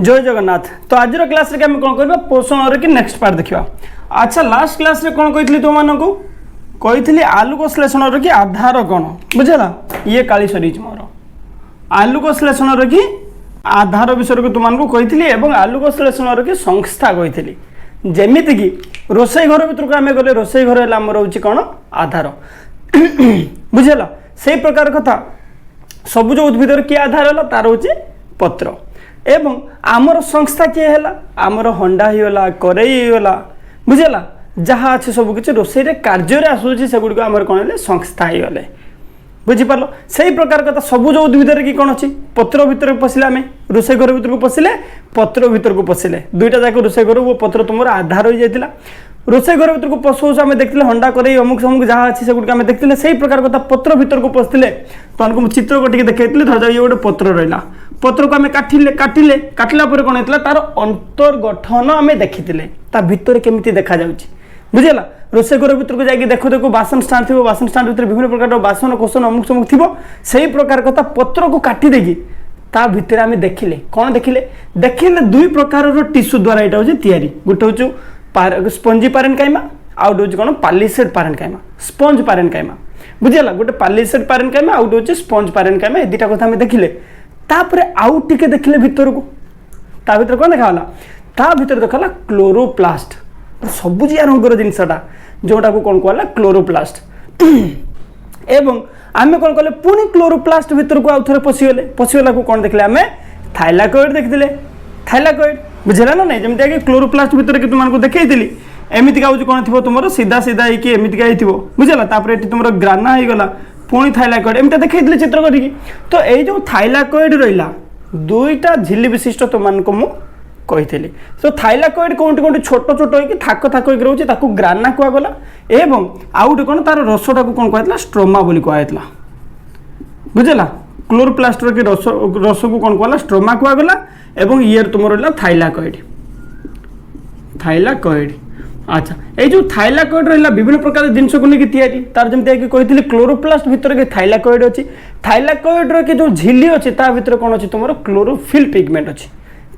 जय जगन्नाथ। तो आज क्लास रे कौन करबा पोषण कि नेक्स्ट पार्ट देखा। अच्छा लास्ट क्लास रे कौन कही तुम मानक कही आलोक श्लेषण कि आधार कौन बुझेगा ये काली सरी मोर आलोक श्लेषण कि आधार विषय को तुमको कही आलोक श्लेषण कि संस्था कही जमीती कि रोसई घर भर को आम गले रोसई घर रोचे कौन आधार बुझेगा से प्रकार कथा सबुज उद्भिद किए आधार है तार हूँ पत्र एवं आमर संस्था किए है आमर हंडा होगा करेई होगा बुझेगा जहाँ अच्छे सबकि रोसई कार्य आसूँ से गुड़ आम कौन है संस्था ही गले बुझीपार से प्रकार कथा सबुज उद्भिद कि कौन अच्छी पत्र भितर पशिले आम रोसई घर भर को पशिले पत्र भितर को पशिले दुईटा जाक रोसई घर वो पत्र तुम आधार हो जाता रोसई घर भर को पशु आम देखते हंडा कर अमुक समुक जहाँ अच्छी से गुड़ आम देखते से प्रकार कथा पत्र भितर को पशिले तो आमको चित्र को देखते धर ये गोटे पत्र रहा पत्र को आम काटिले काटिले काटिला कौन होता तार अंतर्गठन आम देखी भितर केमी देखा बुझेगा रोसई घर भर को जाकि देखो देखो बासन स्टाण्ड थी बासन स्टाण्ड भर विभिन्न प्रकार बासन कोसन अमुक समुक थी से प्रकार कथा पत्र को काटी देकी ता भितर आम देखिले कौन देखिले देखिले दुई प्रकार टिश्यू द्वारा यहाँ हूँ तैयारी गोटे हूँ स्पंजी पारेन्काइमा आउ गोटे कौन पालिसेड पारेन्काइमा स्पंज पारेन्काइमा बुझेगा गोटे पालिसेड पारेन्काइमा आउ गोटे स्पंज पारेन्काइमा ये दुटा कथा आम देखिले तापर आउ टिके देखिले भितर को ता भितर कौन देखाला ता भितर देखाला क्लोरोप्लास्ट सबुजिया रंगर जिनसटा जोटा को कौन कहला क्लोरोप्लास्ट एवं आम कौन कले पुणी क्लोरोप्लास्ट भितर को आउ थे पशिगला को कौन देखले आम थाइलाकोइड देखते थाइलाकोइड बुझेगा ना नहीं जमी क्लोरोप्लास्ट भितर कि तुमको देखी एमतीका हूँ कौन थी तुम सीधा सीधा होगी एमतीका हो बुझेगा तापर ये तुम ग्राना होगला पुणी थाइलाकोइड एमती देखी चित्र करी तो ये जो थाइलाकोइड रहा दुईटा झिल्ली विशिष्ट तुमको मु कही तो थाइलाकोइड कौटी कौटी छोट छोट हो थाक थाक हो रोचे ग्राना कहगला एवं आउ गोटे कौन तार रसटा को कौन कहला स्ट्रोमा बोली कहला बुझेगा क्लोरोप्लास्ट कि रस को कौन कहला स्ट्रोमा कहगला एवं ये तुम रहा थाइलाकोइड थाइलाकोइड अच्छा ये जो थाइलाकोइड रहा विभिन्न प्रकार जिनस को लेकिन तैयारी तार जमी कही क्लोरोप्लास्ट भितर के थाइलाकोइड अच्छी थाइलाकोइड कि जो झिल्ली अच्छी भितर कौन अच्छी तुम क्लोरोफिल पिगमेंट अच्छी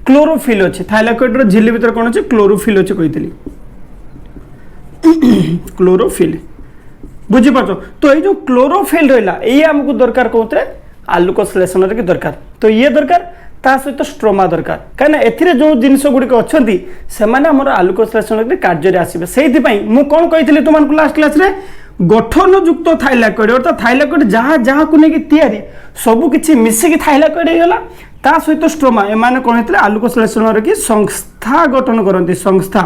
क्लोरोफिल अच्छे थाइलाकोइड झिल्ली भितर कौन अच्छे क्लोरोफिल अच्छे कही क्लोरोफिल बुझीपार तो ये जो क्लोरोफिल रहा ये आमको दरकार कौन आलोक श्लेषण की दरकार तो ये दरकार ता सहित स्ट्रोमा दरकार कहीं ए जो जिनस गुड़िक अच्छा से आलोक श्लेषण कार्य आसवे से मुझे कौन कही तुमको लास्ट क्लास रे गठन युक्त थाइलाकोइड अर्थात थाइलाकोइड जहाँ जहाँ को लेकिन तैयारी सबकि मिसिकी थाइलाकोइड होगा ता सहित स्ट्रोमा एम कौन होते आलोक श्लेषण की संस्था गठन करती संस्था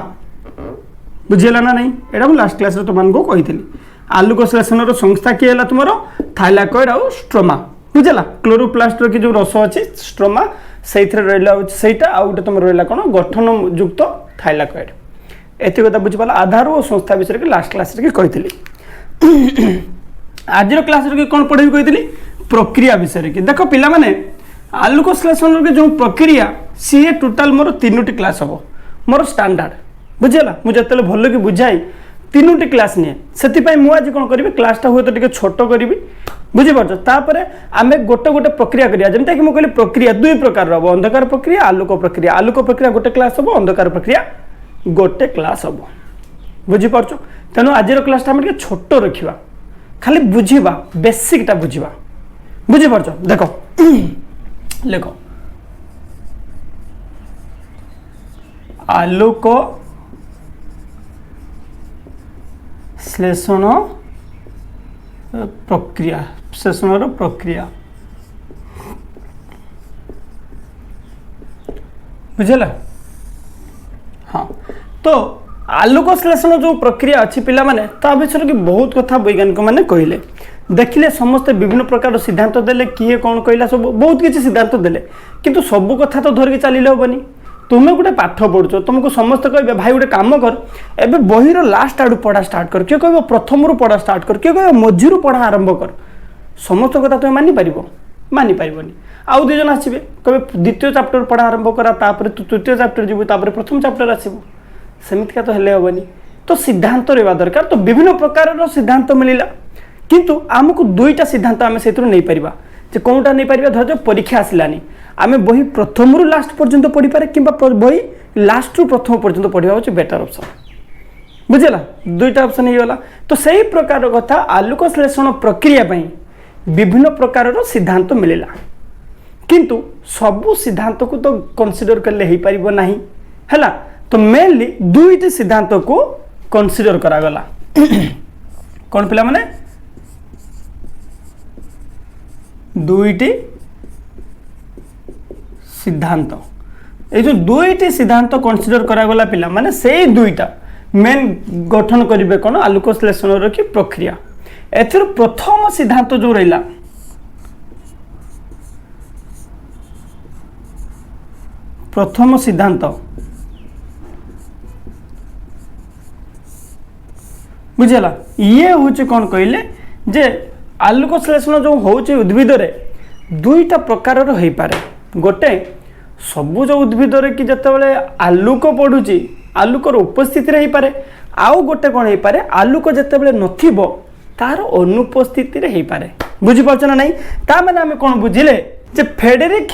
बुझेगा ना नहीं यहाँ मुझे लास्ट क्लास तुमको कही आलोक श्लेषण संस्था किए है तुम थाइलाकोइड आउ स्ट्रोमा बुझेगा क्लोरोप्लास्ट की जो रस अच्छी स्ट्रोमा से रहा आउ गोटे तुम रहा कौन गठन युक्त थाइलाकोइड एत कथा बुझीपार आधार और संस्था विषय की लास्ट क्लास कही आज क्लास कौन पढ़े कही प्रक्रिया विषय की देख पिला माने आलोक श्लेषण के जो प्रक्रिया सी टोटाल मोर 3टी क्लास हम मोर स्टैंडर्ड बुझेगा मुझे भल कि बुझाई 3टी क्लास निए से मुझे कौन करी क्लासटा हुए तो छोट करी बुझीपार आम गोटे गोटे प्रक्रिया करिया जमी कि मुझे प्रक्रिया दुई प्रकार हम अंधकार प्रक्रिया आलोक प्रक्रिया गोटे क्लास हम अंधकार प्रक्रिया गोटे क्लास हम बुझीपार तेणु आज क्लासटा आम छोट रखा खाली बुझा बेसिकटा बुझा बुझीपार देख लेख आलोक श्लेषण प्रक्रिया श्लेषण प्रक्रिया बुझेगा हाँ तो आलोक श्लेषण जो प्रक्रिया अच्छी पिला माने ता विषय की बहुत कथा वैज्ञानिक मैंने कहले देखिले समस्ते विभिन्न प्रकार सिद्धांत देले किए कौन कहला सब बहुत किसी सिद्धांत देले किंतु सबू कथा तो धरिकी चलिले हेनी तुम्हें गोटे पाठ पढ़ुच तुमको समस्त कहे भाई गोटे कम कर एबे बहीर लास्ट आड़ू पढ़ा स्टार्ट कर किए कह प्रथम पढ़ा स्टार्ट कर किए कह मझी पढ़ा आरंभ कर समस्त कथा तुम मानिपार आउ दुई जन आसवे कहे द्वितीय चैप्टर पढ़ा आरंभ करा तू तृतीय चैप्टर जीव प्रथम चैप्टर आसबू सेमतिका तो हेले हेनी तो सिद्धांत रहा दरकार तो विभिन्न प्रकार सिद्धांत मिलला किंतु आमको दुईटा सिद्धांत आम से नहीं पार कौटा नहीं पार धर परीक्षा आसलानी आमे बही प्रथम रु लास्ट पर्यंत पढ़ी पारे किंबा बही लास्ट रु प्रथम पर्यंत पढ़िया होची बेटर ऑप्शन बुझला दुईटा ऑप्शन ही गला तो सही प्रकार कथा आलोक श्लेषण प्रक्रिया पई विभिन्न प्रकार सिद्धांत मिलला किंतु सबु सिद्धांत को तो कंसीडर करले ही परिबो नाही हैला तो मेनली दुईटी सिद्धांत को कंसीडर करा गला कौन पिला माने दुईटी सिद्धांत ये जो दुईटी सिद्धांत कंसीडर करा गला पिला माने से दुईटा मेन गठन करिवे कोन आलोक श्लेषण रो की प्रक्रिया एथर प्रथम सिद्धांत जो रहिला प्रथम सिद्धांत बुझला ये होचे कौन कहले जे आलोक श्लेषण जो होचे उद्भिद रे दुईटा प्रकार रो हेई पारे गोटे सबुज उद्भिद रे कि जते बेले आलोक पडुची आलोक रो उपस्थिति रे हेई पारे आउ गोटे कौन हेई पारे आलोक जते बेले नथिबो तार अनुपस्थिति रे हेई पारे बुझि पाछना नहीं ता माने हमें कौन बुझिले जे फ्रेडरिक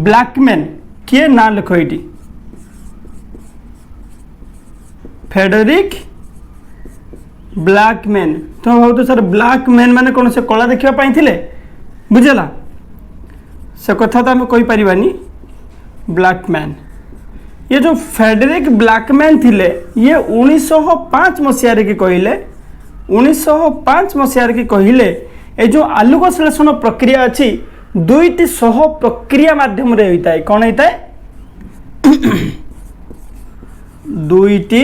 ब्लैकमैन किए ना लिखो एटी फ्रेडरिक ब्लैकमैन तो भाव सर ब्लैकमैन माने कौन से कला देखा पाई बुझला से कथा तो आम कही पारिबानी ब्लैकमैन ये जो फ्रेडरिक ब्लैकमैन थिले ये 1905 मसीह की कहले 1905 मसीह की कहले ये जो आलोक श्लेषण प्रक्रिया अच्छी दुईटी सह प्रक्रिया माध्यम रे होता है कौन होता है दुईटी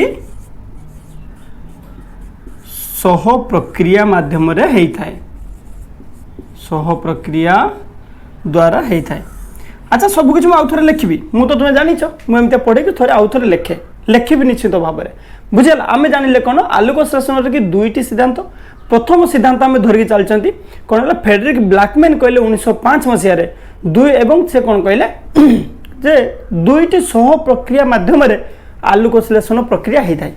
सह प्रक्रिया माध्यम रे होता है सह प्रक्रिया द्वारा होता है अच्छा सब कुछ आउ थे लिखी मु तो तुम्हें जानी मुझे पढ़े कि थोड़े आउ थे लिखी निश्चित भाव में बुझेगा आम जानिले कौन आलोक श्लेषण की दुईटी सिद्धांत प्रथम सिद्धांत आम धरिकी चलती कौन है फ्रेडरिक ब्लैकमैन कहले 1905 मसीह दुई एवं से कौन कहले जे दुईटी सह प्रक्रिया माध्यम आलोक श्लेषण प्रक्रिया होता है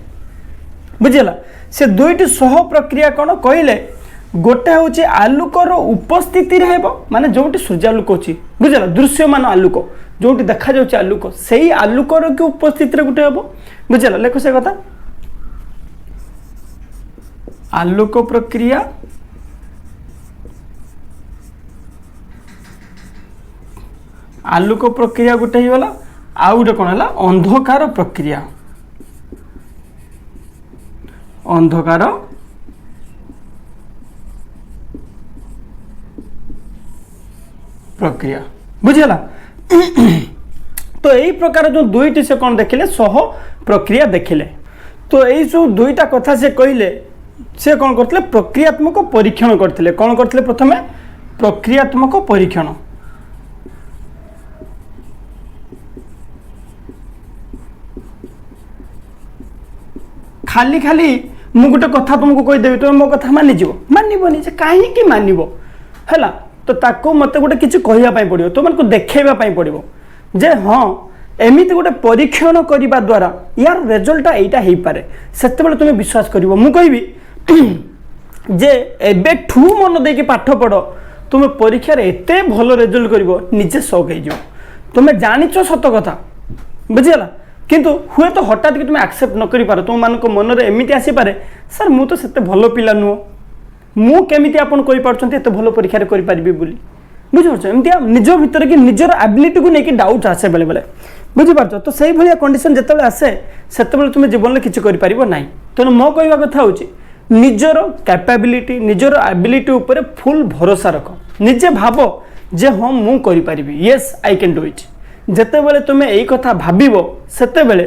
बुझेगा से दुईटी सह प्रक्रिया कौन कहले गोटे हूँ आलोकर उपस्थिति माने जो सूर्यालोक अच्छी बुझेगा दृश्यमान आलोक जो देखा जाऊँ आलोक से ही आलोकर की उपस्थिति गोटे हम बुझेगा लेख से कथा आलोक प्रक्रिया आलोक प्रक्रिया गोटे ही गला आउ गोटे कौन है अंधकार प्रक्रिया अंधकार प्रक्रिया बुझेगा तो यही प्रकार जो दुईटी से कौन देखिले सह प्रक्रिया देखिले तो यही जो दुईटा कथा से कहले से कौन करते प्रक्रियात्मक परीक्षण करते कौन करते प्रथमे प्रक्रियात्मक परीक्षण खाली खाली मु गोटे कथा तुमको कहीदेवी तुम मो कथा मानिज मानबनी कहीं मानव है तो ताको मत गोटे किसी कहवाई पड़ो तुमको देखा पड़ो जे हाँ एमती गोटे परीक्षण करने द्वारा यार रेजल्ट यहीटा हो पारे से तुम्हें विश्वास कर मुझे जे एबे ठू मन देकी पाठ पढ़ तुम परीक्षा एते भल रेजल्ट कर निजे शौक हो तुम्हें जानिच सत कथा बुझीगला किंतु हुए तो हठात कि तुम एक्सेप्ट न कर पार तुम मान मन में एमती आसीपे सर मु तो सेते भल पिला नुह मुझे आपन कहि पारछन्ते एते भल परीक्षा करि पारिबी बोली बुझिपारछ एमती निज भीतर कि निजर एबिलिटी को लेकिन डाउट आसे बेले बेले बुझिपारछ तो सही भलिया कंडीशन जेतेबेले आसे सेतेबेले तुम जीवन में किछि करि पारिबो नाही तेणु मो कहवा कथा होछि निजर कैपेबिलिटी निजर एबिलिटी ऊपर फुल भरोसा रख निजे भाव जे हाँ मु करि पारिबी yes I can do it जेतेबेले तुम एई कथा भाबिबो सेतेबेले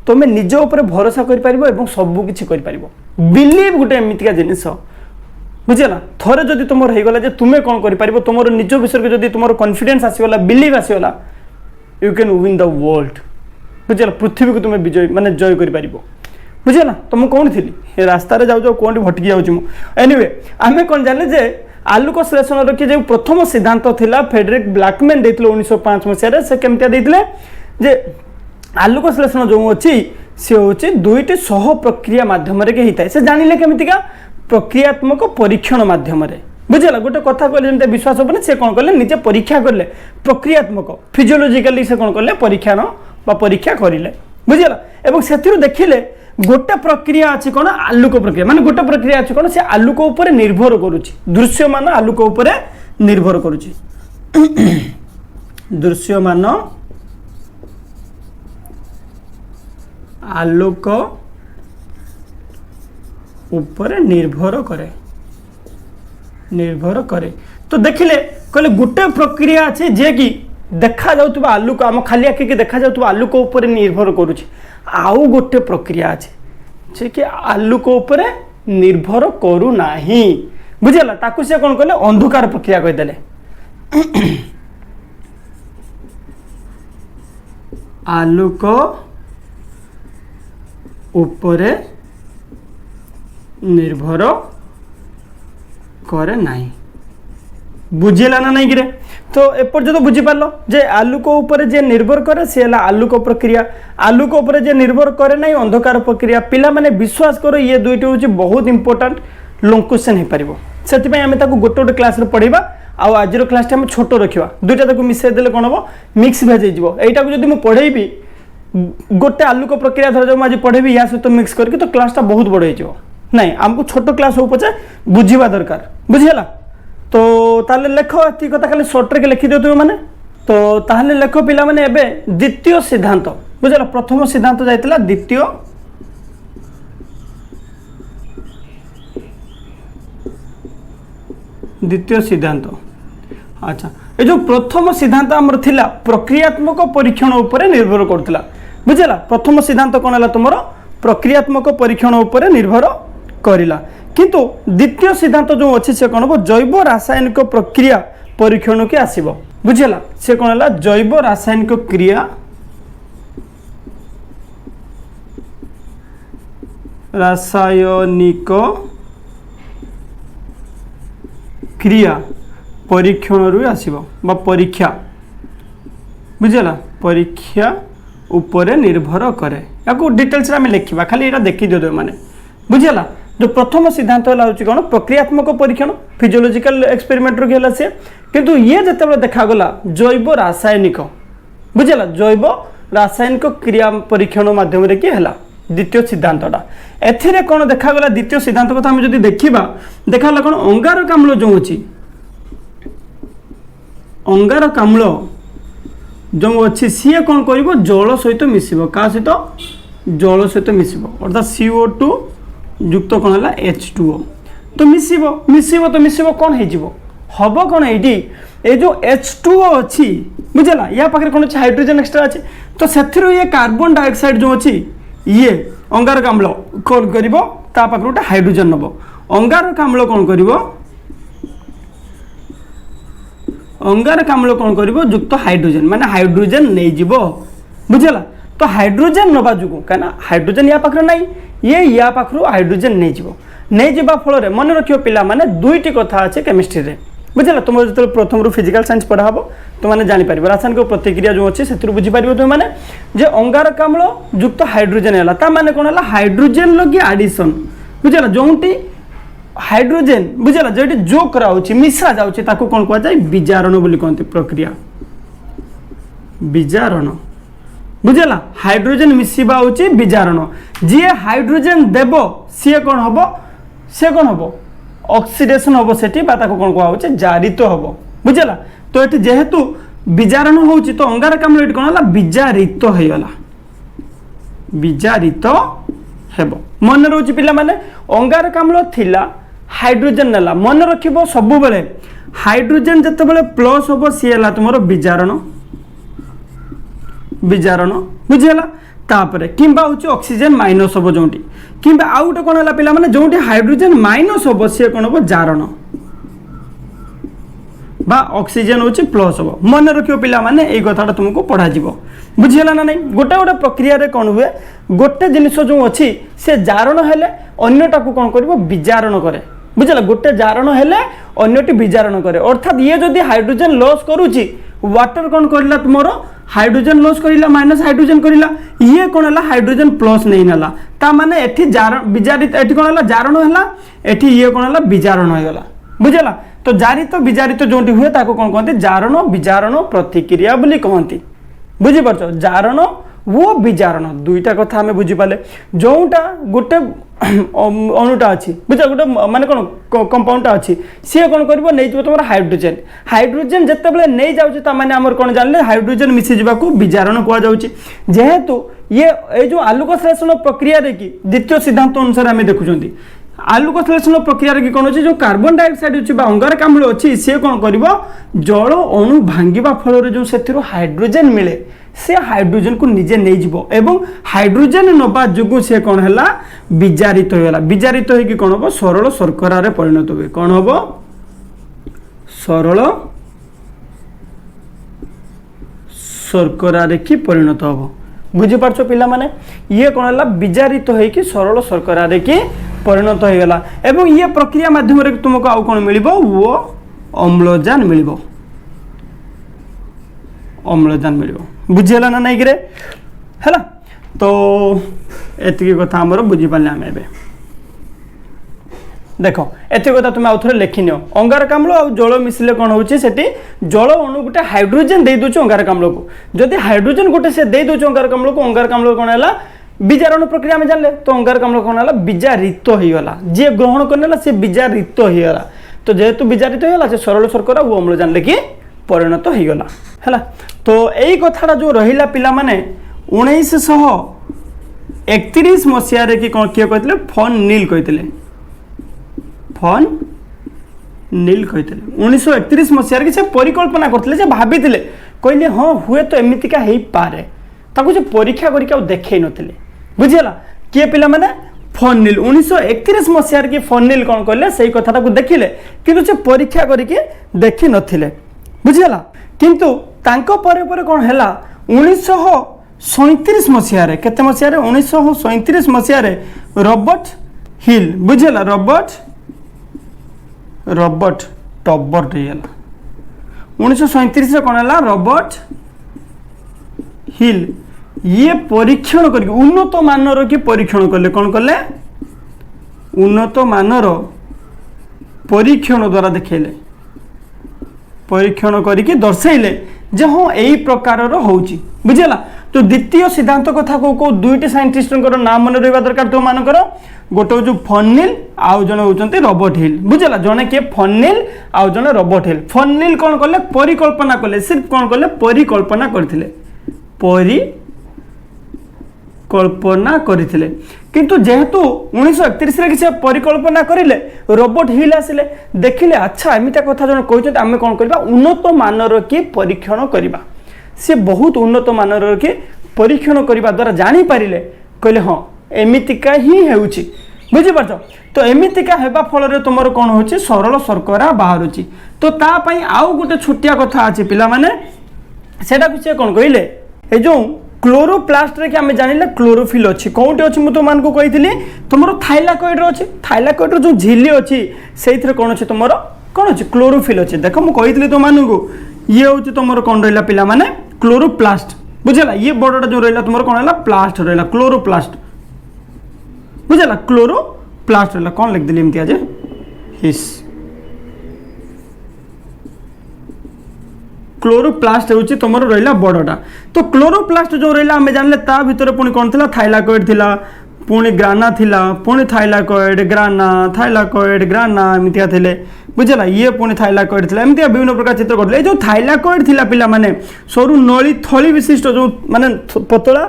तुम निज ऊपर भरोसा करि पारिबो एवं सब किछि करि पारिबो बिलीव गुटे एमितिका जिनिस बुझेगा थोड़े जदि तुम होगला जे तुम्हें कौन कर तुम निज विषय जब तुम कॉन्फिडेंस आसीगला बिलीव आसीगला you can win the world बुझेगा पृथ्वी को तुम्हें विजय माने जय कर बुझेगा तो मुझे कौन थी रास्तार जाऊ कौन भटकी जाऊँ एनीवे आम कौन जाने जे आलोक श्लेषण कि जो प्रथम सिद्धांत थिला फ्रेडरिक ब्लैकमैन देते 1905 मसीह से केमतिया देते जे आलोक श्लेषण जो अच्छी सी हूँ दुईटी सह प्रक्रिया मध्यम होता है से जानिले केमितिका प्रक्रियात्मक परीक्षण माध्यम बुझेगा गोटे कथा कहले जमी विश्वास हेनी से कौन कले निजे परीक्षा कले प्रक्रियात्मक फिजियोलॉजिकली से कौन कले परीक्षण परीक्षा करें बुझेगा एवं से देखिले गोटे प्रक्रिया अच्छी कौन आलोक प्रक्रिया माने गोटे प्रक्रिया अच्छी कौन से आलोक उपर निर्भर करुच्ची दृश्यमान आलोक उपर निर्भर करुच्ची दृश्यमान आलोक उपर निर्भर करे तो देखिले कहले गोटे प्रक्रिया अच्छे जे कि देखा जाउतबा आलोक आम खाली आखि के देखा जाउतबा आलोक उपर निर्भर करुच्ची आउ गोटे प्रक्रिया अच्छे जे कि आलोक उपर निर्भर करू नाही बुझेला ताकू से कौन कहले अंधकार प्रक्रिया कहीदेले आलोक उपरे निर्भर करे नाही बुझेला ना नहीं गिरे तो एपर्यंत बुझी पार्लो जे आलोक उपरे जे निर्भर करे से हला आलोक प्रक्रिया आलोक उपरे जे निर्भर करे नहीं अंधकार प्रक्रिया पिला माने विश्वास करो ये दुईटी होची बहुत इंपोर्टेंट लॉन्ग क्वेश्चन हे परिबो सेति पय हमें ताको गोटे गोटे क्लास रे पढीबा आ आजिरो क्लास हम छोट रखिबा दुईटा ताको मिसै देले कोन हो मिक्स भेज जिवो एटा को जदी मु पढेबी गोटे आलोक प्रक्रिया धर जो आज पढ़ेबी या सहित मिक्स करके तो क्लासटा बहुत बड़ हो नहीं आमको छोट क्लास हो पचे बुझा दरकार बुझीगला तो ताले लेख एति कथा खाली शॉर्ट रे लिखि दियो तुम माने तो ताहले लेख पिला माने एबे द्वितीय सिद्धांत बुझला प्रथम सिद्धांत जाइतला द्वितीय सिद्धांत अच्छा ए जो प्रथम सिद्धांत हमर थिला प्रक्रियात्मक परीक्षण ऊपर निर्भर करथिला बुझला प्रथम सिद्धांत कोन हला तुमरो प्रक्रियात्मक परीक्षण ऊपर निर्भर करिला किंतु द्वितीय सिद्धांत जो अछि से कोन हो जैव रासायनिक प्रक्रिया परीक्षण के आसीबो बुझला से कोन हला जैव रासायनिक क्रिया परीक्षण रु आसीबो बा परीक्षा बुझला परीक्षा ऊपर निर्भर करे याको डिटेल्स रे लिखा खाली एटा देखि दियो माने बुझला जो प्रथम सिद्धांत हला होची कोन प्रक्रियात्मक परीक्षण फिजियोलॉजिकल एक्सपेरिमेंट रो गेला से किंतु ये जते देखा गला जैव रासायनिक बुझला जैव रासायनिक क्रिया परीक्षण माध्यम रे के हला द्वितीय सिद्धांतटा एथिरे कोन देखा गला द्वितीय सिद्धांत कथा हम जदी देखिबा देखा गला कोन अंगारक अम्ल जो होची अंगारक अम्ल जो अच्छी सी कौन कर जल सहित मिसब क्या सहित जल सहित मिसब अर्थात CO2 युक्त कौन है H2O तो मिसब तो मिसब कौन हो हम कौन ये जो H2O अच्छी बुझला या पाखे कौन अच्छे हाइड्रोजन एक्सट्रा अच्छे तो से ये कार्बन डाइऑक्साइड जो अच्छी ये अंगारक अम्ल कौन कर गोटे हाइड्रोजन नब अंगारक अम्ल कौन कर अंगारक अम्ल कौन कर युक्त हाइड्रोजन माने हाइड्रोजन नहीं जीव बुझला तो हाइड्रोजन नवा जो कहीं हाइड्रोजन या पाखर नहीं ये या पाखर हाइड्रोजन नहीं जीवा फल मन रखियो पिला माने दुईटी कथा अच्छे केमिस्ट्री रे बुझला तुम जो प्रथम रू फिजिकल साइंस पढ़ा हम तुमने जापर रासायनिक प्रतिक्रिया जो अच्छे से बुझीपार तुमने जे अंगारक अम्ल युक्त हाइड्रोजन है माने कौन है हाइड्रोजन लगे आडिशन बुझला जोटी हाइड्रोजन बुझला जो जो कराउछि मिसा जाउछि ताको कोन कहै जाय विजारण बोली कहते प्रक्रिया विजारण बुझला हाइड्रोजन मिसिबा होछि विजारण जे हाइड्रोजन देबो से कोन हबो ऑक्सीडेशन हबो सेठी बा ताको कोन कहै होछि जारित हबो बुझला तो एठी जेहेतु विजारण होछि तो अंगारक अम्ल एठी कोन हला विजारित होइगला विजारित हेबो मन रोछि पिला माने अंगारक अम्ल थिला हाइड्रोजन नेला मन रखिबो सब बेले हाइड्रोजन जते बेले प्लस होबो सी हला तुमरो विजारण बुझिला तापरे किंबा होची ऑक्सीजन माइनस होबो जोंटी किंबा आउट कोन हला पिला माने जोंटी हाइड्रोजन माइनस होबो सी कोन होबो जारण बा ऑक्सीजन होची प्लस होबो मन रखियो पिला माने एई कथाटा तुमको पढ़ा जिवो बुझिला ना नहीं गोटे गोटे प्रक्रिया रे कोन हुए गोटे जिनिस जो अच्छी से जारण हेले अन्यटा को कोन करबो विजारण करे बुझला गोटे जारण हेले अन्यटी विजारण करे अर्थात ये जदी हाइड्रोजन लॉस करूची वाटर कोन करला तुमरो हाइड्रोजन लॉस करिला माइनस हाइड्रोजन करिला ये कोन हला हाइड्रोजन प्लस नहीं नला ता माने एठी जारण विजारित एठी कोन हला जारण हला एठी ये कोन हला विजारण होयगला बुझला तो जारित विजारित जोटी हुए ताको कौन कहते जारण विजारण प्रतिक्रिया बोली कहती बुझी पारछ जारण वो विजारण दुईटा कथा आम बुझीपारे जोटा गोटे अणुटा अच्छी बुझ गोटे माने कौन कंपाउंडटा अच्छी सी कौन कर नहीं तुम हाइड्रोजेन हाइड्रोजेन जिते नहीं जाऊँ मैंने आम कौन जानले हाइड्रोजेन मिसी जावाक विजारण कहुच्छे जेहेतु ये जो आलोक संश्लेषण प्रक्रिया कि द्वितीय सिद्धांत अनुसार आम देखुं आलोक संश्लेषण प्रक्रिया कि कौन अच्छे जो कार्बन डाइऑक्साइड अच्छी अंगारकाम्ल अच्छी सी कौन कर जल अणु भांगा फल जो से हाइड्रोजेन मिले से हाइड्रोजेन को निजे नहीं जीवो एवं हाइड्रोजेन नबा जो से कौन है विजारित होगा विजारित होगी कौन हम सरल शर्करा रे परिणत हुए कौन हम सरल शर्करा रे कि परिणत हम बुझीपार पिला माने ये कौन है विजारित होगी सरल शर्करा रे कि परिणत होगा एवं ये प्रक्रिया माध्यम तुमको आउ कौन मिल वो अम्लजान मिल अम्लजान मिल बुझीगला ना नहीं है तो एति कथा आमर बुझीपारे आम ए देख एति कथा तुम आउ थे लिखिन अंगारकाम्ल और जल मिसिले कौन होची जल अणु गोटे हाइड्रोजेन दे दूचे अंगारकाम्ल को जदि हाइड्रोजेन गोटे से दे दूचे अंगारकाम्ल को अंगारकाम्ल कौन है विजारण प्रक्रिया में जानले तो अंगारकाम्ल कौन है विजारित होगा जी ग्रहण करने सी विजारित होगा तो जेहेतु विजारित होगा से सरल शर्करा वो अम्लजान लेकिन परिणत होगला है तो यही कथाटा जो रहा पिला माने 1931 मसीह कि कौन किए कहते फन नील कहते फन नील कहते 1931 मसीह कि से परिकल्पना करते भाभी कहले हाँ हुए तो एमतीका हो पारे ताको से परीक्षा करके देखे नथिले बुझीगला किए पिला माने फन नील 1931 मसीह कि फन नील कौन कहले से कथाटा को देखिले किंतु से परीक्षा करके देखी नथिले बुझीगला किंतु तांको परे परे कौन है 1937 मसीह केते मसीह 1937 मसीह रॉबर्ट हिल बुझेला रॉबर्ट टॉबर्ट हेला 1937 कौन है रॉबर्ट हिल ये परीक्षण करके उन्नत मानर की परीक्षण कले कौन कले उन्नत मानर परीक्षण द्वारा देखेले परीक्षण करके दर्शाइले जे हाँ यही प्रकार होची बुझेला तो द्वितीय सिद्धांत कथा को दुईटी साइंटिस्ट नाम मन रहा दरकार तुम मानकर गोटे हूँ फन आउ जड़े होती रॉबर्ट हिल बुझेला जड़े किए फन आउ जड़े रॉबर्ट हिल फन कौन कले परिकल्पना कले सिर्फ कौन कले परिकल्पना करथिले परिकल्पना करथिले किंतु जेहेतु 1931 रे किसी परिकल्पना करिले रॉबर्ट हिल आसिले देखिले अच्छा एमिता कथा जन कहते आम कौन करबा उन्नत मानर की परीक्षण करबा से बहुत उन्नत मानर की परीक्षण करबा द्वारा जानी पारिले कहले हाँ एमितिका ही हेउची बुझी पारछ तो एमितिका हेबा फल रे तुमर कौन होची सरल शर्करा बाहरुची तो ता पई आउ गोटे छोटिया कथा अछि पिला माने सेटा से कौन कहले ए जो क्लोरोप्लास्ट रे कि आम जानिले क्लोरोफिल अच्छी कौटे अच्छी मुझे तुम कही तुम थाइलाकोइड अच्छी थाइलाकोइड जो झिल्ली अच्छी से कौन अच्छे तुम कौन अच्छी क्लोरोफिल अच्छी देख मुझे तुम ये हूँ तुम कौन रहा पिला माने क्लोरोप्लास्ट बुझेला ये बड़टा जो रहा तुम कौन है प्लास्ट रहा क्लोरोप्लास्ट बुझेला क्लोरोप्लास्ट रहा कौन लिखदेली एमती आज हिस क्लोरोप्लास्ट हूँ तुम रहा बड़टा तो क्लोरोप्लास्ट जो रहा आम जानले ता भितर पुणी कौन था थाइलाकोइड थिला पुणी ग्राना थिला पुणी थाइलाकोइड ग्राना थाइलाकोइड ग्राना एमती थे बुझेला ये पुणी थाइलाकोइड थिला एमती विभिन्न प्रकार चित्र करते जो थाइलाकोइड थिला पिला माने सरू नली थली विशिष्ट जो माने पतला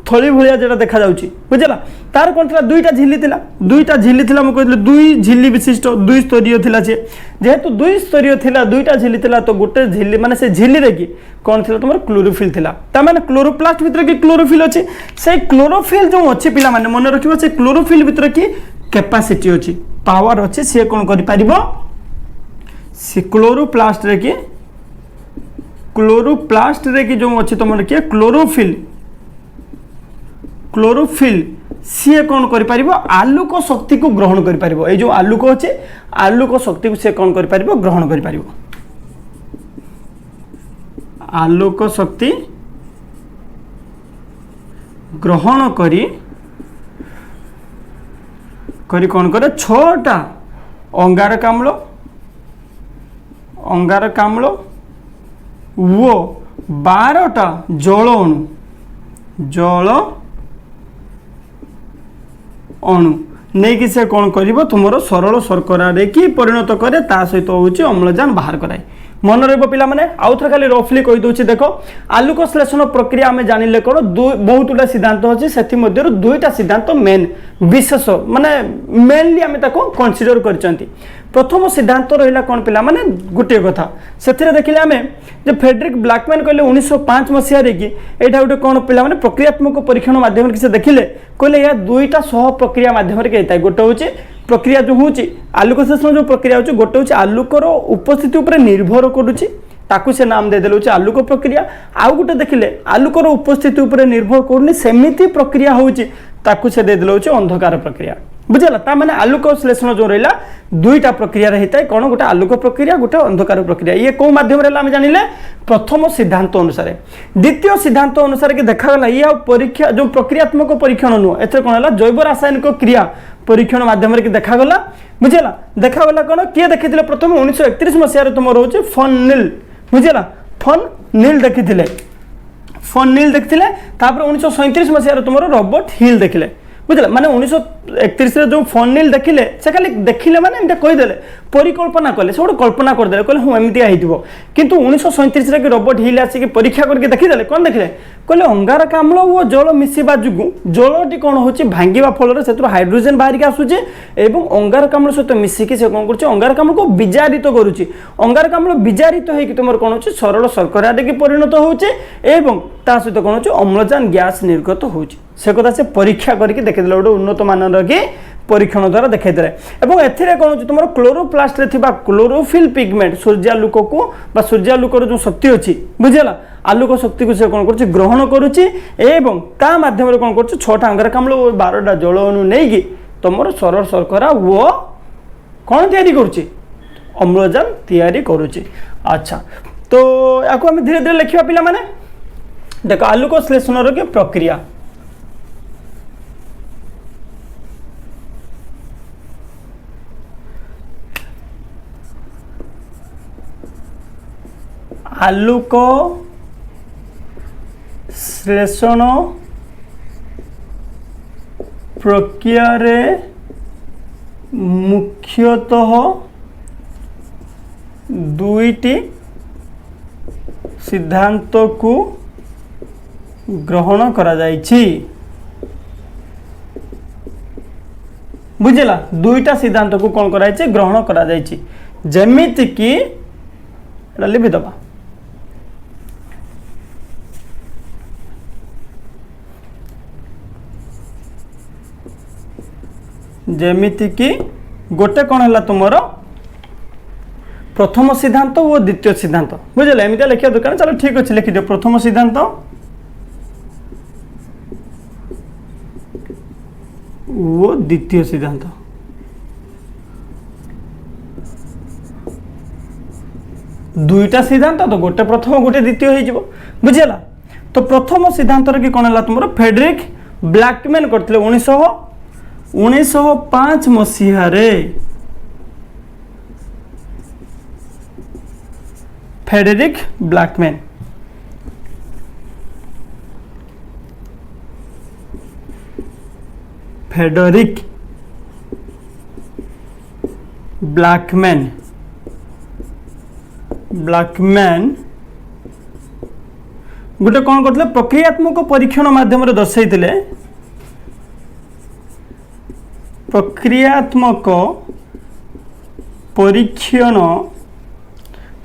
थली भाया जो देखा जाउची बुझेला तार कौन था दुईटा झिल्ली थिला मुझे कहली दुई झिल्ली विशिष्ट दुई स्तरीय थिला से जेहेतु दुई स्तरीय थिला दुईटा झिल्ली थिला तो गोटे झिल्ली माने से झिल्ली रे कि कौन थिला तुम क्लोरोफिल थिला ता माने क्लोरोप्लास्ट भितर कि क्लोरोफिल अच्छी से क्लोरोफिल जो अच्छी पिला माने मन रखिबो से क्लोरोफिल भितर कि कैपेसिटी अच्छी पावर अच्छी सी कौन करि पारिबो से क्लोरोप्लास्ट रे कि जो अच्छी तुम कि क्लोरोफिल सी कौन कर आलोक शक्ति को ग्रहण कर जो आलोक अच्छे आलोक शक्ति को सी कौन कर ग्रहण कर आलोक शक्ति ग्रहण करी कौन करे 6टा अंगारकाम्ल अंगारकाम्ल वो 12टा जल अणु नहीं कि से कौन कर तुम सरल शर्करा कि परिणत करे ता सहित हूँ अम्लजान बाहर कराए मन रहा पिला माने आउ थे खाली रफली कही दूसरी देख आलुक श्लेषण प्रक्रिया आम जानिले कौन बहुत गुड़ा सिद्धांत अच्छे से दुईटा सिद्धांत मेन विशेष माने मेनली आम कनसीडर कर प्रथम सिद्धांत रहा कौन पिला माने गोटे कथा से देखिले आम जो फ्रेडरिक ब्लैकमैन कहले 1905 मसीह कि यहाँ गोटे कौन पिला माने प्रक्रियात्मक परीक्षण माध्यम से देखिले कहले यह दुईटा सह प्रक्रिया माध्यम होता है गोटे हूँ प्रक्रिया जो हूँ आलुक श्लेषण जो प्रक्रिया हो गोटे हूँ आलुकर उपस्थिति उपर निर्भर करुच्ची ताकू से नाम देदेल हूँ आलुक प्रक्रिया आउ गोटे देखिले आलुकर उपस्थिति उपर निर्भर करूनी सेमिति प्रक्रिया होची ताकू से देदेल हूँ अंधकार प्रक्रिया बुझला ता माने आलुक श्लेषण जो रहा दुईटा प्रक्रिया रहता है कौन गोटे आलुक प्रक्रिया गोटे अंधकार प्रक्रिया ये कौ माध्यम आम जानिले प्रथम सिद्धांत अनुसार द्वितीय सिद्धांत अनुसार कि देखा ये परीक्षा जो प्रक्रियात्मक परीक्षण नुह ए कौन है जैव रासायनिक क्रिया परीक्षण माध्यम देखागला बुझेगा देखागला कौन किए देखी प्रथम 1931 मसीह तुम रोचे फन नील बुझेगा फन नील देखी फन नील देखते 1937 मसीह तुम रॉबर्ट हिल देखिले बुझे माने 1931 जो फन नील देखिले से खाली देखिले माने एमता कहीदेले परिकल्पना कले से गोटे कल्पना करदे कहले हाँ एमतिया होइतिबो किंतु 1937 रे परीक्षा हिल आसिक परीक्षा करके देखिदेले कौन देखिले कहले अंगारकाम्ल और जल मिसिबा जुगु जलटी कौन होची भांगिबा फल से हाइड्रोजन बाहर के आसुचे एवं अंगारकाम्ल सहित मिसिकी से कौन करछि अंगारकाम्ल को विजारित करुछि अंगारकाम्ल विजारित होइकि तुमर कौन होछि सरल शर्करा के परिणत होउचे एवं ता सहित कौन होछि अम्लजान गैस निर्गत होउछि से कथा से परीक्षा करके देखिदेले गोटे उन्नत मानर कि परीक्षण द्वारा देखते एवं एथिरे कौन तुम क्लोरोप्लास्ट रे थिबा क्लोरोफिल पिगमेंट सूर्यालोक को बा सूर्यालोकर जो शक्ति अच्छी बुझेगा आलोक शक्ति को से कौन कर ग्रहण करुच्ची एवं ता माध्यम कौन कर 6टा अंगारकाम्ल और 12टा जल अणु नहीं तुम सरल शर्करा वो कौन तैयारी करुच्ची अम्लजान तैयारी करुच्ची अच्छा तो या धीरे धीरे लिखा पिला माने देख आलोक श्लेषण की प्रक्रिया आलुक श्लेषण प्रक्रिया रे मुख्यतः दुईटी सिद्धांत को ग्रहण करा जाइछि बुझला दुईटा सिद्धांत को कौन करा जाइछि ग्रहण करा जाइछि जेमिति कि लिखि दबा जेमिति कि गोटे कौन है तुमर प्रथम सिद्धांत और द्वितीय सिद्धांत बुझे एमती लिखा दरकार चलो ठीक अच्छे लिखिद प्रथम सिद्धांत वो द्वितीय सिद्धांत दुईटा सिद्धांत तो गोटे प्रथम गोटे द्वितीय हो बुझेगा तो प्रथम सिद्धांत कि कौन है तुम फ्रेडरिक ब्लैकमैन करते 1905 मसीह फ्रेडरिक ब्लैकमैन फ्रेडरिक ब्लैकमैन गोटे कौन करते प्रक्रियात्मक परीक्षण माध्यम दर्शाई प्रक्रियात्मक परीक्षण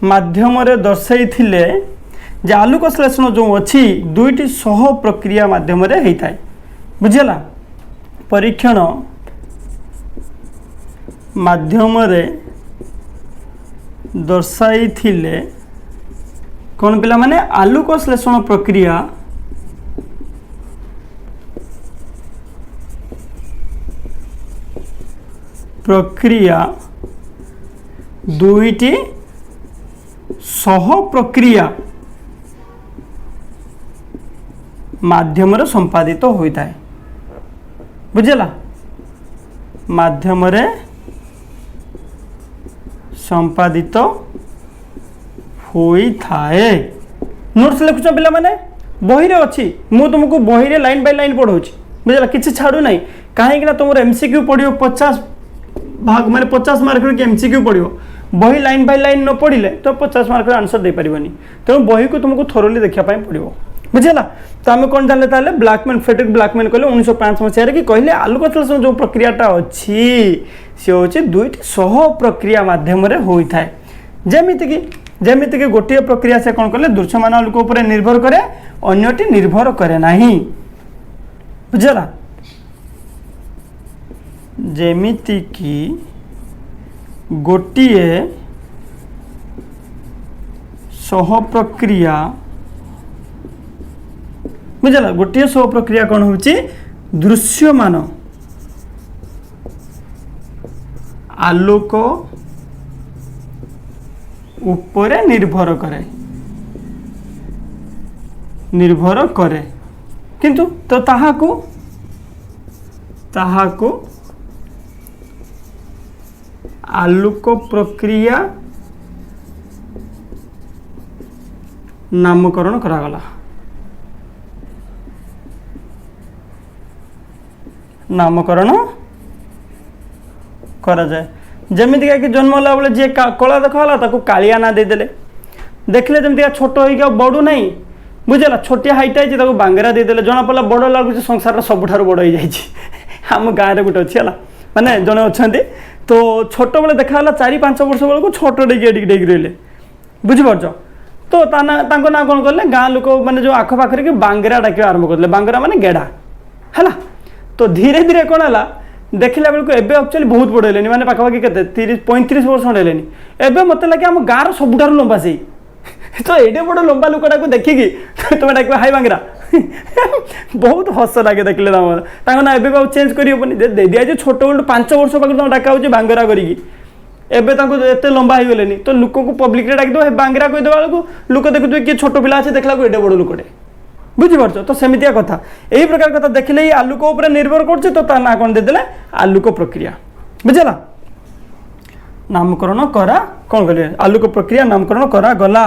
माध्यम दर्शाई जे आलोक श्लेषण जो अच्छी दुईटी सह प्रक्रिया माध्यम होता है बुझेगा परीक्षण माध्यम दर्शाई कौन पिला माने आलोक श्लेषण प्रक्रिया दुईटी सह प्रक्रिया माध्यम संपादित होता है बुझेगा माध्यम संपादित होई थाए। नोट्स लिखुछ पिला माने बही रे अछि मु तुमको बही रे लाइन बाय लाइन पढौछि बुझला किछि छाडू नाही काहे कि ना तुमर एमसीक्यू पढियो 50 भाग माने 50 मार्क रे एमसीक्यू पढियो बही लाइन बाय लाइन न पढिले तो 50 मार्क रे आंसर दे परिबनी तो बही को तुमको थोरली देखिया पय पडिबो बुझला। तो आम कौन जानले ताले ब्लैकमैन फ्रेडरिक ब्लैकमैन कहले 1905 मसीह कि कहले आलोक संश्लेषण जो प्रक्रियाटा अछि से होछि दुईटी सह प्रक्रिया माध्यम रे होई थाए जेमिति कि गोटे प्रक्रिया से कौन कले दृश्यमान आलोक ऊपर निर्भर करे अन्यटी निर्भर करे नाही बुझला। जेमिति कि गोटे सह प्रक्रिया बुझला गोटे सह प्रक्रिया कौन होची दृश्यमान आलोक उपरे निर्भर करे किंतु तो ताहाको आलोक प्रक्रिया नामकरण करागला नामकरण करा जाए जमीती कि जन्म होला बेले जे कला देखला ताको कालिया ना दे देले देखले जमीती छोट होइका बडू नाही बुझला छोटिया हाइट है ताको बांगरा दे देले जना पला बड़ लागु संसार रा सबठार बड़ होई जाई हम गाँ रे गुटे अछि हला माने जने अछंती तो छोट बेले देखाला 4-5 वर्ष बेल को छोट डेगी रहले बुझि परछ तो तांको ना कोन करले गाँ लोक माने जो आख पाखरे कि बांगरा डाके आरंभ करले बांगरा माने गेडा हला तो धीरे धीरे कौन है देखला बेलू एबे एक्चुअली बहुत बड़ हेलेनी माने पाखापाखि केते 30-35 वर्ष हेलेनी एबे मते लागे हम गाँर सबुठार लंबा से तो एडे बड़ लंबा लुकटा को देखिकी तुम डाक हाई बांगरा बहुत हस लगे देखले ना एबे चेंज करनी दे दिया जो छोट बेलू 5 वर्ष पाखे डाका हो बांगरा करी एबे एते लंबा हो गले तो लोक को पब्लिक रे डाक दो बांगरा कहीदेवा बेलू लोक देखुए किए छोट पिला अच्छे देखला एडे बड़ लुकटे बुझिपार तो सेमितिया कथा यही प्रकार कथा देखले ही आलोक उपरे निर्भर करছে तो ता ना कोन दे देले आलोक प्रक्रिया बुझला नामकरण करा कोन कहले आलोक प्रक्रिया नामकरण करा गला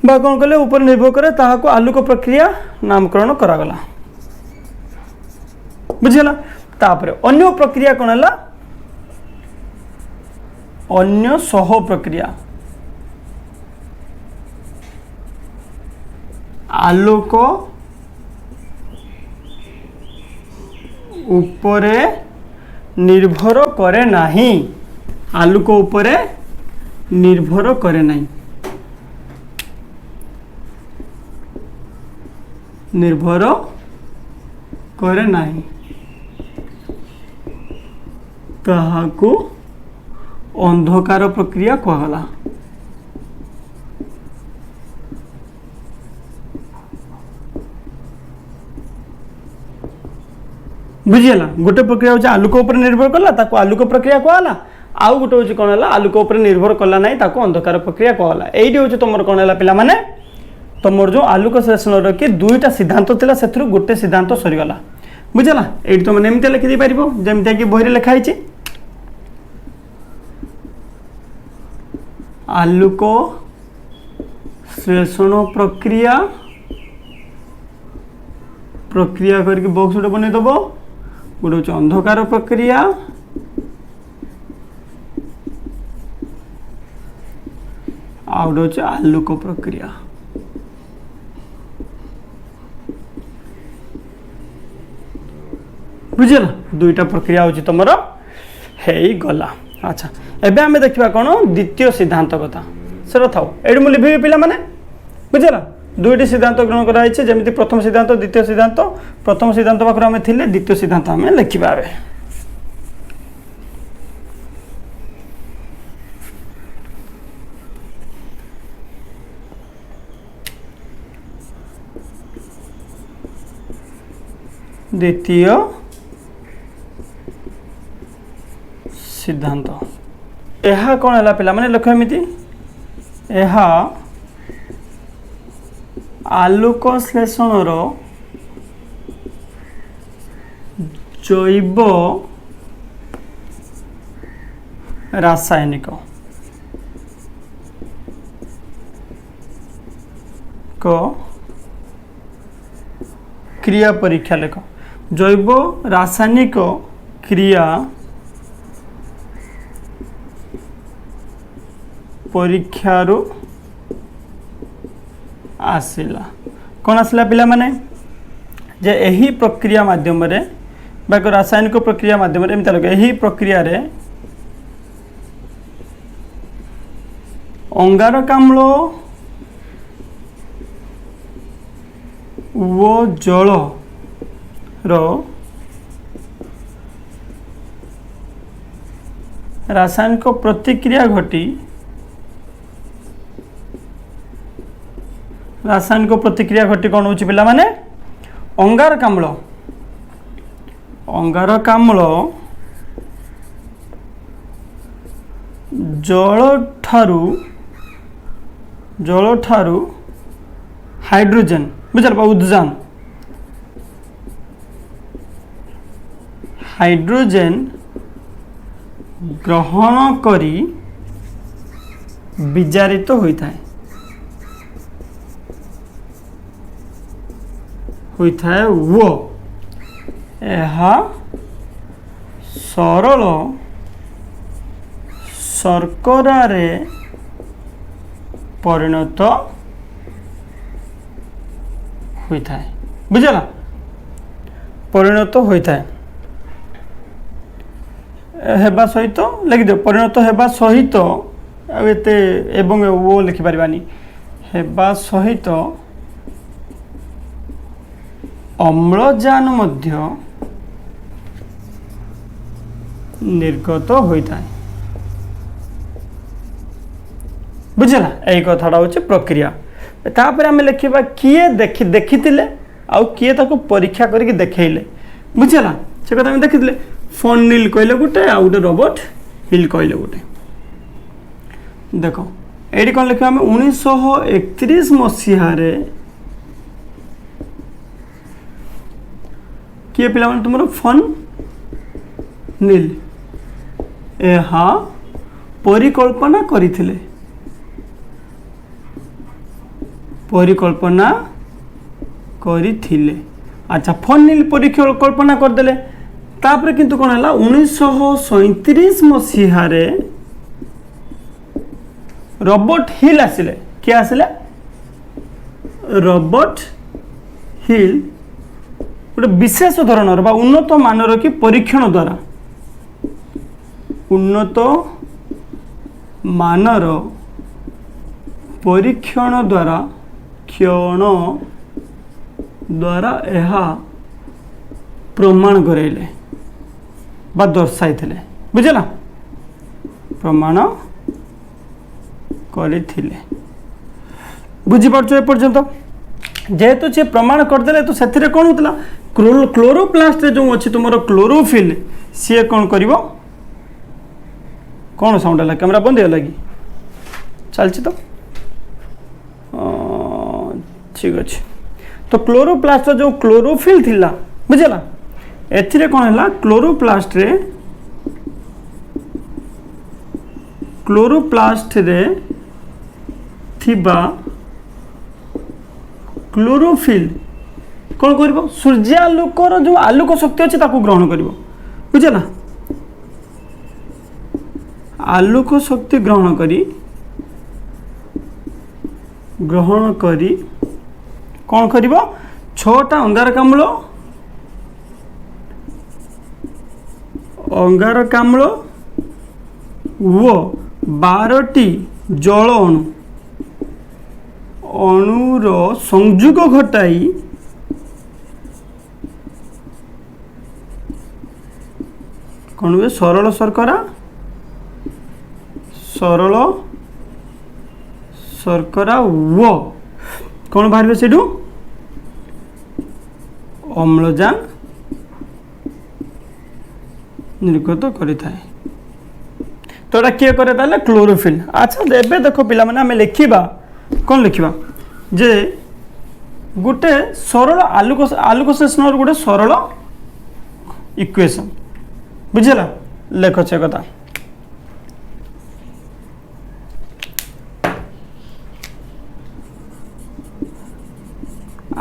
बा कोन कहले ऊपर निर्भर करे ताहा को आलोक प्रक्रिया नामकरण करा गला बुझला। तापर अन्य प्रक्रिया कोन हला अन्य सह प्रक्रिया आलोक उपरे निर्भर करे नाही आलोक उपरे निर्भर करे नाही निर्भर करे नाही ताहाको अंधकार प्रक्रिया कहला बुझीगला गोटे प्रक्रिया हूँ आलोक उपर निर्भर कला ताको आलोक प्रक्रिया कहला आउ गोटे हूँ कौन है आलोक उपर निर्भर कला ना ताको अंधकार प्रक्रिया कहला यही हूँ तुम कौन है पिला माने तुम जो आलोक संश्लेषण कि दुईटा सिद्धांत थिला सेथुरु गोटे सिद्धांत सरीगला बुझला ये तुम एमती लिखि पार जमी कि बही लिखाई आलोक संश्लेषण प्रक्रिया प्रक्रिया करके बॉक्स गोटे बनईदेव गोटे हूँ अंधकार प्रक्रिया आ गोटे हूँ आलोक प्रक्रिया बुझल दुईटा प्रक्रिया हूँ तुम है गला। अच्छा एबे आमे देखिबा कोन द्वितीय सिद्धांत कथा से था ये मुझे लिखी पिला माने बुझला दुईटी सिद्धांत ग्रहण कराई जमी प्रथम सिद्धांत द्वितीय सिद्धांत प्रथम सिद्धांत पाखर आम थे द्वितीय सिद्धांत आम लिखा द्वितीय सिद्धांत यह कौन है पिला माने लक्ष्य एमती यह आलोक संश्लेषण जैव रासायनिक को क्रिया परीक्षा लेख जैव रासायनिक क्रिया परीक्षारू आसिला कौन आसिला पिला माने जे यही प्रक्रिया माध्यम रे रासायनिक प्रक्रिया माध्यम रे एमता लगे यही प्रक्रिया रे अंगारकाम्ल वो जल रो रासायनिक प्रतिक्रिया घटी कौन होची पिला माने अंगारकाम्ल जल ठारू हाइड्रोजन बुझल उद्जान हाइड्रोजन ग्रहण करी विजारित होता है वो यह सरल शर्करा रे परिणत होता है बुझला परिणत होता है हेबा सहित लिखि दो परिणत हेबा सहित एते एवं वो लिखि परिबानी हेबा सहित अम्लजान मध्य निर्गत होता है बुझला यही कथाटा हूँ प्रक्रिया तापर आम लिखा किए देखी आउ किए ताको परीक्षा करके देखले बुझला से कथा आम देखी फोन नील कहले गोटे आ गोटे रोबोट हिल कहले गोटे देख ये कौन लिखा आम 1931 मसीह किए पिला तुम फोन नील यह परिकल्पना करथिले अच्छा फोन नील परिकल्पना करदेले तापर किंतु कौन है 1937 मसीह रॉबर्ट हिल आसिले किए आसिले रॉबर्ट हिल गोटे विशेष धरणर बा उन्नत मानर कि परीक्षण द्वारा उन्नत मानर परीक्षण द्वारा यह प्रमाण कराइले बा दर्शाई बुझला प्रमाण करथिले बुझिपारछ ए पर्यंत जेहेतु से प्रमाण करदे तो से कौन होता क्लोरोप्लास्ट जो अच्छी तुम क्लोरोफिल सी कौन कर कौन साउंड है कैमरा बंद है कि चलती तो ठीक अच्छे तो क्लोरोप्लास्ट जो क्लोरोफिल थिला बुझला एथिरे कौन है क्लोरोप्लास्ट रे थिबा क्लोरोफिल कौन कर सूर्यालोकर जो आलोक शक्ति अच्छे ग्रहण कर बुझला आलोक शक्ति ग्रहण करी कौन कर 6टा अंगारकाम्ल वो 12टी जल अणुर संयोग घटाई कौन हुए सरल शर्करा वो कौन बाहर से अम्लजान निर्गत करें तो एटा किए करे ताले क्लोरोफिल अच्छा एबे देखो पिला माने हमें लिखिबा कौन लिखिबा जे गोटे सरल आलोक सेशनर गोटे सरल इक्वेशन बुझला लेख से कथा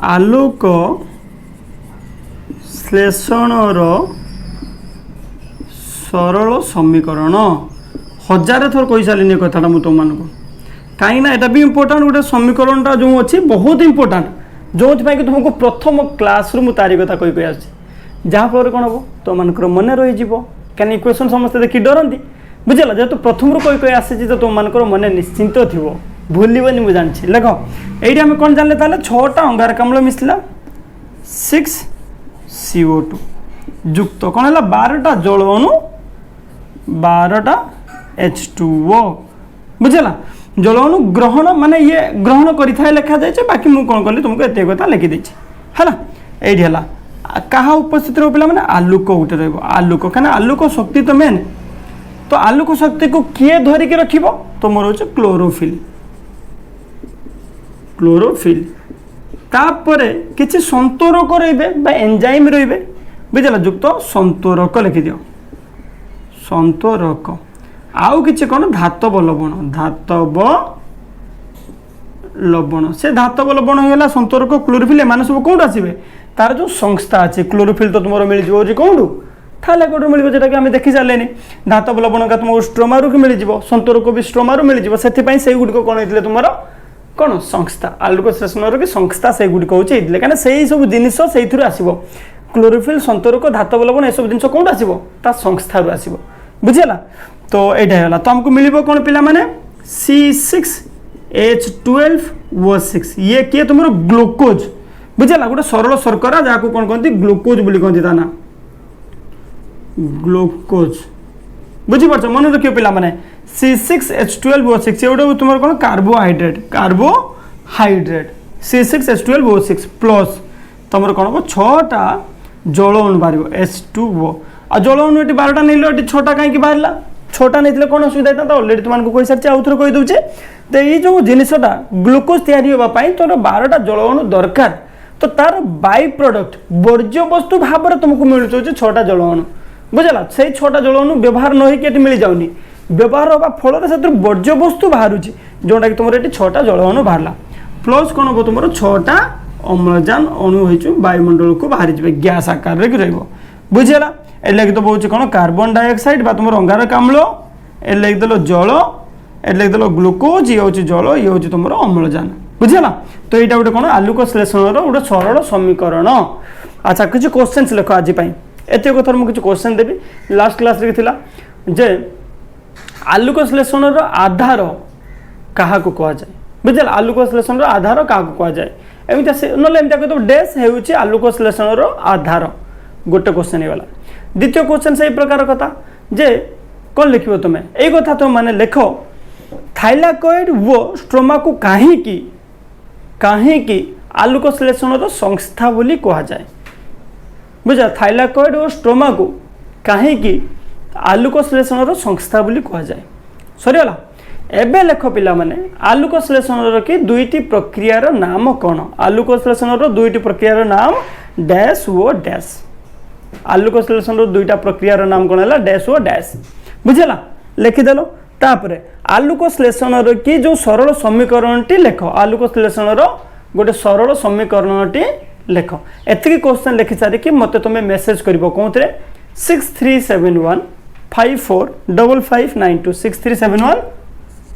आलोक श्लेषणर सरल समीकरण 1000 थर कही सारे कथाटा मुझे तुम कहीं यहाँ भी इंपोर्टाट गोटे समीकरणटा जो अच्छी बहुत इंपोर्टाट जो कि तुमको प्रथम क्लास रु तारी कथा कही आस जहाँफल कौन हम तुम मन रही क्या इक्वेशन समस्ते देखिए डरती बुझेगा जेहतु प्रथम रू कही आसी तो तुम मन निश्चिंत थी भूलबनी मुझे जानी देख ये आम कौन जानले ताले 6टा अंगारकाम्ल मिसला 6CO2 युक्त कौन है 12टा जल अणु 12टा H2O बुझेगा जल अणु ग्रहण माने ये ग्रहण करें लिखा जाए बाकी मुझे कौन कली तुमको एत कथा लिखिदी है ये क्या उपस्थित रो पे आलोक गोटे रलोक कहीं आलोक शक्ति तो मेन तो आलोक शक्ति को किए धरिकी रखिब तो मोर हूँ क्लोरोफिल क्लोरोफिल तापरे किसी संतोरक रे एंजाइम रे बुझेगा युक्त संतोरक लिखिद संतोरक आउ किसी कौन धातव लवण से धातव लवण होगा संतोरक क्लोरोफिल एम सब कौट आसवे तार जो संस्था अच्छे क्लोरोफिल तो तुम मिल जाए कौटू थाले कौटू मिल जोटा कि आम देखी सारे धातव लवण का तुमको स्ट्रोमारू कि मिल संतोरक भी स्ट्रोमारू मिल से गुड़िक कौन होते तुम कौन संस्था आलोक श्लेषणर की संस्था से गुड़िक होते कहीं से सब जिनस से आसो क्लोरोफिल संतोरक धातव लवण ये सब जिन कौट आसो ता संस्था आसो बुझेगा तो यहाँ तो हमको मिल कौन पिला माने C6H12O6 ये किए तुम ग्लूकोज बुझेगा गोटे सरल शर्करा जहाँ को कौन कहते ग्लूकोज बोली कहते ता ना ग्लूकोज बुझीपार मन रखियो पिला माने C6H12O6 ये गोटे तुम कौन कार्बोहाइड्रेट C6H12O6 प्लस तुम कौन हम 6टा जल अणु बाहर H2O आ जल अणु ये 12टा नहीं ये 6टा कहीं बाहर 6टा नहीं कौन असुविधा था अलरेडी तुमको कही सारी आउ थे कहीदे तो ये जो जिनसटा ग्लूकोज तैयारी होगापाई तोर 12टा जल अणु दरकार तो तार बाई प्रोडक्ट वर्ज्य वस्तु भाव में तुमको मिलूँ 6टा जल अणु बुझेगा से 6टा जल अणु व्यवहार न होती मिल जाऊनी व्यवहार होगा फल से वर्ज्य वस्तु बाहर जोटा कि तुम ये 6टा जल अणु बाहर प्लस कौन हम तुम 6टा अम्लजान अणु हो वायुमंडल को बाहरी जाए गैस आकार में बुझेगा ए लगे तो बहुत कौन कार्बन डाइऑक्साइड बा तुम अंगारकाम्ल ए लिखदेल जल ए लिखदेल ग्लूकोज ये हूँ जल ये हूँ तुम अम्लजान बुझेगा तो यहाँ गोटे कौन आलोक श्लेषणर गोटे सरल समीकरण अच्छा किसी क्वेश्चन लिख आज एत कथार मुझे क्वेश्चन देवी लास्ट क्लास जे आलोक श्लेषणर आधार क्या कहुए बुझेगा आलोक श्लेषणर आधार क्या कहुए एमती ना कह डेस हो आलोक श्लेषणर आधार गोटे क्वेश्चन ही द्वितीय क्वेश्चन से प्रकार कथा जे कौन लिख तुम्हें यही कथा तुम मैंने लिख थाइलाकॉइड वो स्ट्रोमा को कहीं आलोक श्लेषणर संस्था बोली कहुए बुझा थाइलाकॉइड और स्ट्रोमा को कहीं आलोक श्लेषणर संस्था बोली कहुए सरीगला एबे लेख पिला माने आलोक श्लेषणर की दुईटी प्रक्रियार नाम कौन आलोक श्लेषणर दुईटी प्रक्रियार नाम डैश वो डैश आलोक श्लेषणर दुईटा प्रक्रियार नाम कौन है डैश वो डैश बुझेगा लिखिदेल तापरे आलोक श्लेषणर की जो सरल समीकरण टी लेख आलोक श्लेषणर गोटे सरल समीकरण टी लेख एतिकी क्वेश्चन लिखि सारिकी मते तुम मेसेज कर कौन 6371545592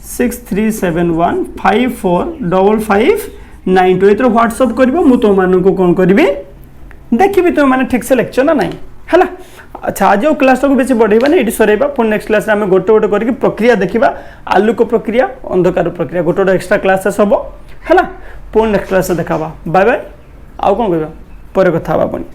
6371545592 ये व्हाट्सअप कर तुम को कौन करी देखी तुम मैंने ठीक से लेक्चर ना नहीं है अच्छा आज क्लास को बेसी बढ़ेगा ना ये सरेबा पुणी नेक्स्ट क्लास में गोटे गोटे करके प्रक्रिया देखा आलोक प्रक्रिया अंधकार प्रक्रिया गोटे गोटे एक्स्ट्रा क्लासेस हम है पुणी नेक्स्ट क्लास देखा बाय बाय आउ कौन कह पर कथा पुणी।